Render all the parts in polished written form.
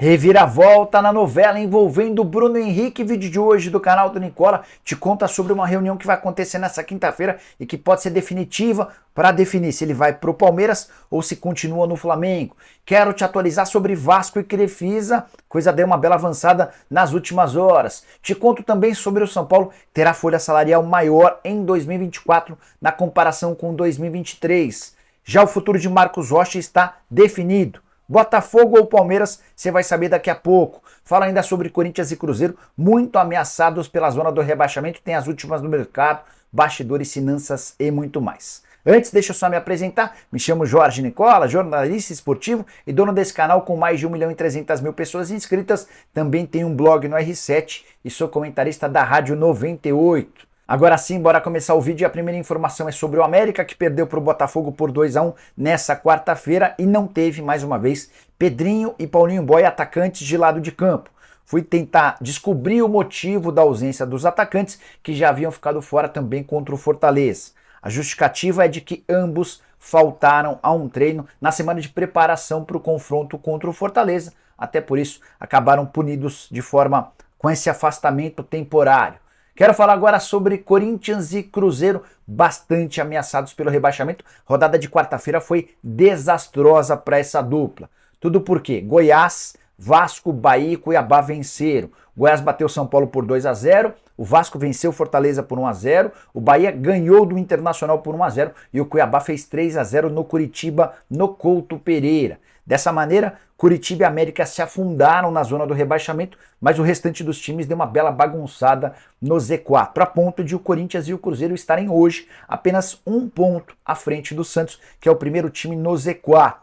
Reviravolta na novela envolvendo Bruno Henrique. Vídeo de hoje do canal do Nicola te conta sobre uma reunião que vai acontecer nessa quinta-feira e que pode ser definitiva para definir se ele vai para o Palmeiras ou se continua no Flamengo. Quero te atualizar sobre Vasco e Crefisa, coisa deu uma bela avançada nas últimas horas. Te conto também sobre o São Paulo terá folha salarial maior em 2024 na comparação com 2023. Já o futuro de Marcos Rocha está definido. Botafogo ou Palmeiras, você vai saber daqui a pouco. Fala ainda sobre Corinthians e Cruzeiro, muito ameaçados pela zona do rebaixamento. Tem as últimas no mercado, bastidores, finanças e muito mais. Antes, deixa eu só me apresentar. Me chamo Jorge Nicola, jornalista esportivo e dono desse canal com mais de 1.300.000 pessoas inscritas. Também tenho um blog no R7 e sou comentarista da Rádio 98. Agora sim, bora começar o vídeo. A primeira informação é sobre o América, que perdeu para o Botafogo por 2-1 nessa quarta-feira e não teve, mais uma vez, Pedrinho e Paulinho Boy, atacantes de lado de campo. Fui tentar descobrir o motivo da ausência dos atacantes, que já haviam ficado fora também contra o Fortaleza. A justificativa é de que ambos faltaram a um treino na semana de preparação para o confronto contra o Fortaleza. Até por isso, acabaram punidos de forma com esse afastamento temporário. Quero falar agora sobre Corinthians e Cruzeiro, bastante ameaçados pelo rebaixamento. Rodada de quarta-feira foi desastrosa para essa dupla. Tudo porque Goiás, Vasco, Bahia e Cuiabá venceram. Goiás bateu São Paulo por 2-0, o Vasco venceu Fortaleza por 1-0, o Bahia ganhou do Internacional por 1-0 e o Cuiabá fez 3-0 no Curitiba, no Couto Pereira. Dessa maneira, Curitiba e América se afundaram na zona do rebaixamento, mas o restante dos times deu uma bela bagunçada no Z4, a ponto de o Corinthians e o Cruzeiro estarem hoje apenas um ponto à frente do Santos, que é o primeiro time no Z4.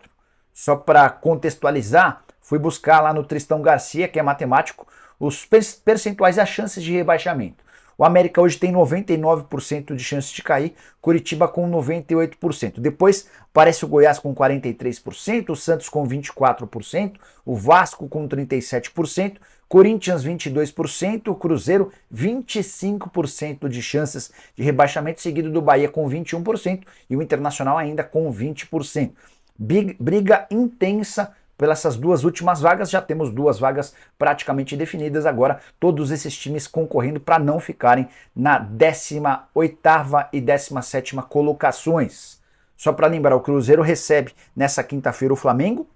Só para contextualizar, fui buscar lá no Tristão Garcia, que é matemático, os percentuais e as chances de rebaixamento. O América hoje tem 99% de chance de cair, Curitiba com 98%. Depois aparece o Goiás com 43%, o Santos com 24%, o Vasco com 37%, Corinthians 22%, o Cruzeiro 25% de chances de rebaixamento, seguido do Bahia com 21% e o Internacional ainda com 20%. Briga intensa pelas essas duas últimas vagas, já temos duas vagas praticamente definidas agora, todos esses times concorrendo para não ficarem na 18ª e 17ª colocações. Só para lembrar, o Cruzeiro recebe nessa quinta-feira o Flamengo.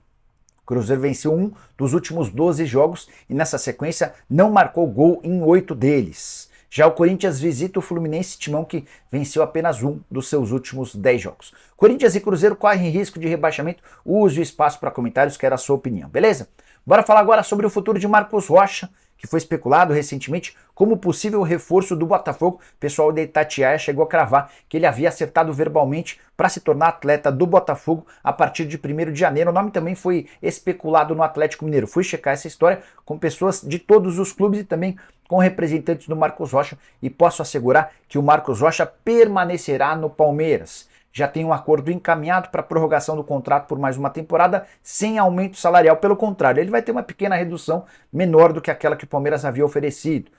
O Cruzeiro venceu um dos últimos 12 jogos e nessa sequência não marcou gol em 8 deles. Já o Corinthians visita o Fluminense, timão que venceu apenas um dos seus últimos 10 jogos. Corinthians e Cruzeiro correm risco de rebaixamento. Use o espaço para comentários, quero a sua opinião, beleza? Bora falar agora sobre o futuro de Marcos Rocha, que foi especulado recentemente como possível reforço do Botafogo. O pessoal da Itatiaia chegou a cravar que ele havia acertado verbalmente para se tornar atleta do Botafogo a partir de 1º de janeiro. O nome também foi especulado no Atlético Mineiro. Fui checar essa história com pessoas de todos os clubes e também com representantes do Marcos Rocha e posso assegurar que o Marcos Rocha permanecerá no Palmeiras. Já tem um acordo encaminhado para a prorrogação do contrato por mais uma temporada, sem aumento salarial. Pelo contrário, ele vai ter uma pequena redução menor do que aquela que o Palmeiras havia oferecido.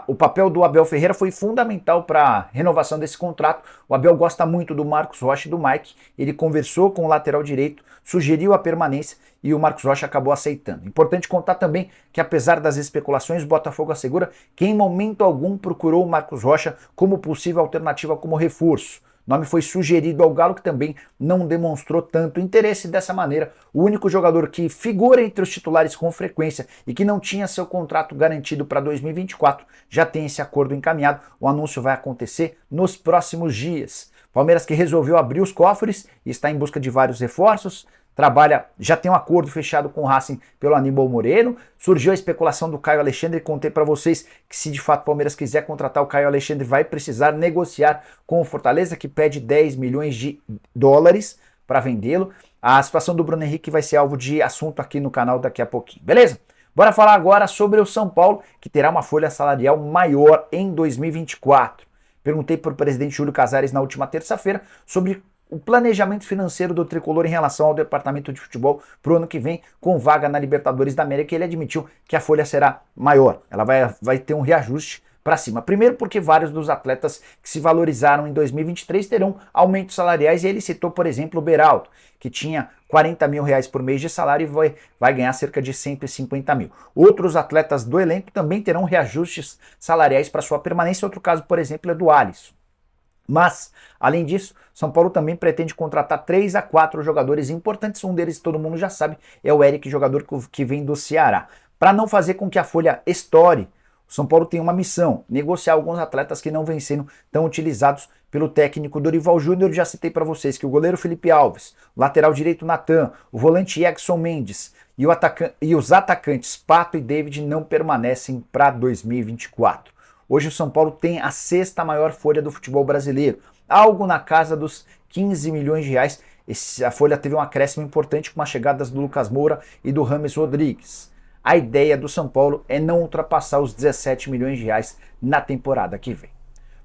O papel do Abel Ferreira foi fundamental para a renovação desse contrato. O Abel gosta muito do Marcos Rocha e do Mike. Ele conversou com o lateral direito, sugeriu a permanência e o Marcos Rocha acabou aceitando. Importante contar também que, apesar das especulações, o Botafogo assegura que em momento algum procurou o Marcos Rocha como possível alternativa como reforço. O nome foi sugerido ao Galo, que também não demonstrou tanto interesse. Dessa maneira, o único jogador que figura entre os titulares com frequência e que não tinha seu contrato garantido para 2024 já tem esse acordo encaminhado. O anúncio vai acontecer nos próximos dias. Palmeiras, que resolveu abrir os cofres e está em busca de vários reforços, já tem um acordo fechado com o Racing pelo Aníbal Moreno. Surgiu a especulação do Caio Alexandre, contei para vocês que se de fato o Palmeiras quiser contratar o Caio Alexandre, vai precisar negociar com o Fortaleza, que pede 10 milhões de dólares para vendê-lo. A situação do Bruno Henrique vai ser alvo de assunto aqui no canal daqui a pouquinho, beleza? Bora falar agora sobre o São Paulo, que terá uma folha salarial maior em 2024. Perguntei para o presidente Júlio Casares na última terça-feira sobre o planejamento financeiro do tricolor em relação ao departamento de futebol para o ano que vem, com vaga na Libertadores da América. Ele admitiu que a folha será maior, ela vai ter um reajuste para cima. Primeiro porque vários dos atletas que se valorizaram em 2023 terão aumentos salariais, e ele citou, por exemplo, o Beraldo, que tinha 40 mil reais por mês de salário e vai ganhar cerca de 150 mil. Outros atletas do elenco também terão reajustes salariais para sua permanência. Outro caso, por exemplo, é do Alisson. Mas, além disso, São Paulo também pretende contratar 3 a 4 jogadores importantes. Um deles, todo mundo já sabe, é o Eric, jogador que vem do Ceará. Para não fazer com que a folha estoure, o São Paulo tem uma missão: negociar alguns atletas que não vêm sendo tão utilizados pelo técnico Dorival Júnior. Já citei para vocês que o goleiro Felipe Alves, o lateral direito Natan, o volante Exson Mendes e os atacantes Pato e David não permanecem para 2024. Hoje o São Paulo tem a 6ª maior folha do futebol brasileiro, algo na casa dos 15 milhões de reais. A folha teve um acréscimo importante com as chegadas do Lucas Moura e do Rames Rodrigues. A ideia do São Paulo é não ultrapassar os 17 milhões de reais na temporada que vem.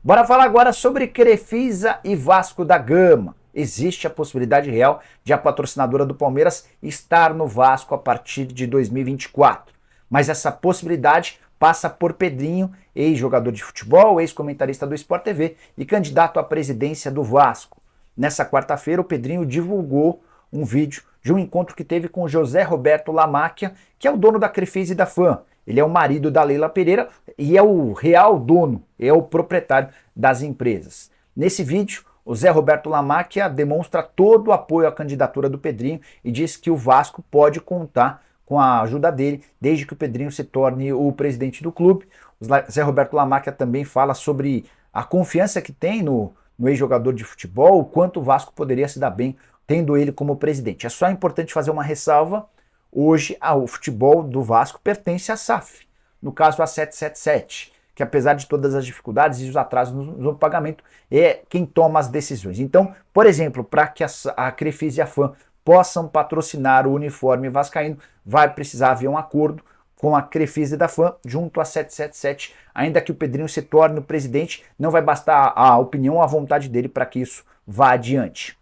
Bora falar agora sobre Crefisa e Vasco da Gama. Existe a possibilidade real de a patrocinadora do Palmeiras estar no Vasco a partir de 2024. Mas essa possibilidade passa por Pedrinho, ex-jogador de futebol, ex-comentarista do Sport TV e candidato à presidência do Vasco. Nessa quarta-feira, o Pedrinho divulgou um vídeo de um encontro que teve com José Roberto Lamáquia, que é o dono da Crefisa e da FAM. Ele é o marido da Leila Pereira e é o real dono, é o proprietário das empresas. Nesse vídeo, o Zé Roberto Lamáquia demonstra todo o apoio à candidatura do Pedrinho e diz que o Vasco pode contar com a ajuda dele, desde que o Pedrinho se torne o presidente do clube. O Zé Roberto Lamáquia também fala sobre a confiança que tem no ex-jogador de futebol, o quanto o Vasco poderia se dar bem tendo ele como presidente. É só importante fazer uma ressalva: hoje o futebol do Vasco pertence à SAF, no caso a 777, que apesar de todas as dificuldades e os atrasos no pagamento, é quem toma as decisões. Então, por exemplo, para que a Crefisa e a FAM possam patrocinar o uniforme vascaíno, vai precisar haver um acordo com a Crefisa e da FAM junto à 777. Ainda que o Pedrinho se torne o presidente, não vai bastar a opinião ou a vontade dele para que isso vá adiante.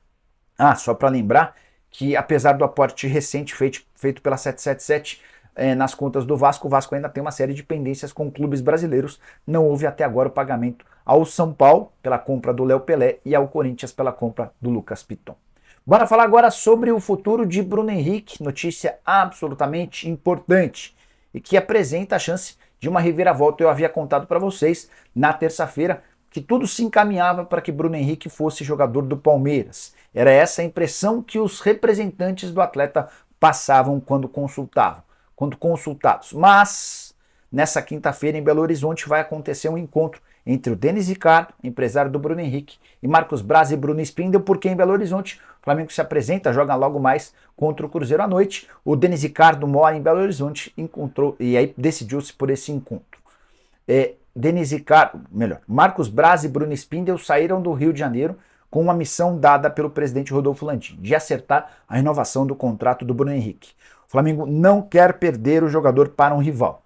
Só para lembrar que apesar do aporte recente feito pela 777 nas contas do Vasco, o Vasco ainda tem uma série de pendências com clubes brasileiros. Não houve até agora o pagamento ao São Paulo pela compra do Léo Pelé e ao Corinthians pela compra do Lucas Piton. Bora falar agora sobre o futuro de Bruno Henrique, notícia absolutamente importante e que apresenta a chance de uma reviravolta. Eu havia contado para vocês na terça-feira que tudo se encaminhava para que Bruno Henrique fosse jogador do Palmeiras. Era essa a impressão que os representantes do atleta passavam quando consultados. Mas nessa quinta-feira em Belo Horizonte vai acontecer um encontro entre o Denis Ricardo, empresário do Bruno Henrique, e Marcos Braz e Bruno Spindel, porque em Belo Horizonte o Flamengo se apresenta, joga logo mais contra o Cruzeiro à noite. O Denis Ricardo mora em Belo Horizonte, e aí decidiu-se por esse encontro. Marcos Braz e Bruno Spindel saíram do Rio de Janeiro com uma missão dada pelo presidente Rodolfo Landim, de acertar a renovação do contrato do Bruno Henrique. O Flamengo não quer perder o jogador para um rival.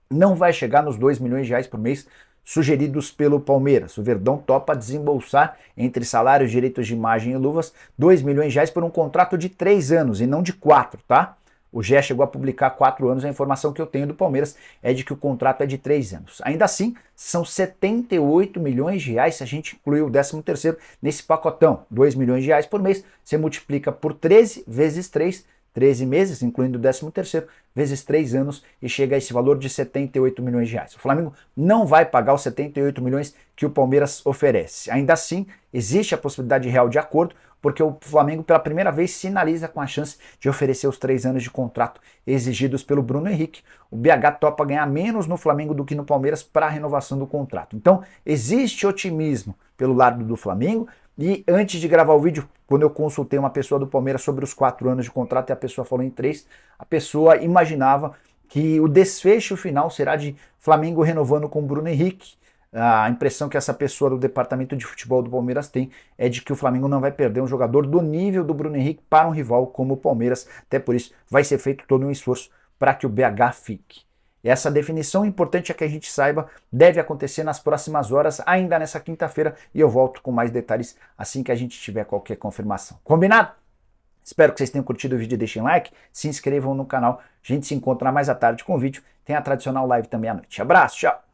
Não vai chegar nos 2 milhões de reais por mês sugeridos pelo Palmeiras. O Verdão topa desembolsar, entre salários, direitos de imagem e luvas, 2 milhões de reais por um contrato de 3 anos e não de 4, tá? O GE chegou a publicar 4 anos, a informação que eu tenho do Palmeiras é de que o contrato é de 3 anos. Ainda assim, são 78 milhões de reais se a gente incluir o 13º nesse pacotão. 2 milhões de reais por mês, você multiplica por 13 vezes 3, 13 meses, incluindo o 13º, vezes 3 anos e chega a esse valor de 78 milhões de reais. O Flamengo não vai pagar os 78 milhões que o Palmeiras oferece. Ainda assim, existe a possibilidade real de acordo, porque o Flamengo pela primeira vez sinaliza com a chance de oferecer os 3 anos de contrato exigidos pelo Bruno Henrique. O BH topa ganhar menos no Flamengo do que no Palmeiras para a renovação do contrato. Então, existe otimismo pelo lado do Flamengo. E antes de gravar o vídeo, quando eu consultei uma pessoa do Palmeiras sobre os 4 anos de contrato e a pessoa falou em 3, a pessoa imaginava que o desfecho final será de Flamengo renovando com o Bruno Henrique. A impressão que essa pessoa do departamento de futebol do Palmeiras tem é de que o Flamengo não vai perder um jogador do nível do Bruno Henrique para um rival como o Palmeiras. Até por isso vai ser feito todo um esforço para que o BH fique. Essa definição importante é que a gente saiba, deve acontecer nas próximas horas, ainda nessa quinta-feira, e eu volto com mais detalhes assim que a gente tiver qualquer confirmação. Combinado? Espero que vocês tenham curtido o vídeo, deixem like, se inscrevam no canal. A gente se encontra mais à tarde com o vídeo. Tem a tradicional live também à noite. Abraço, tchau!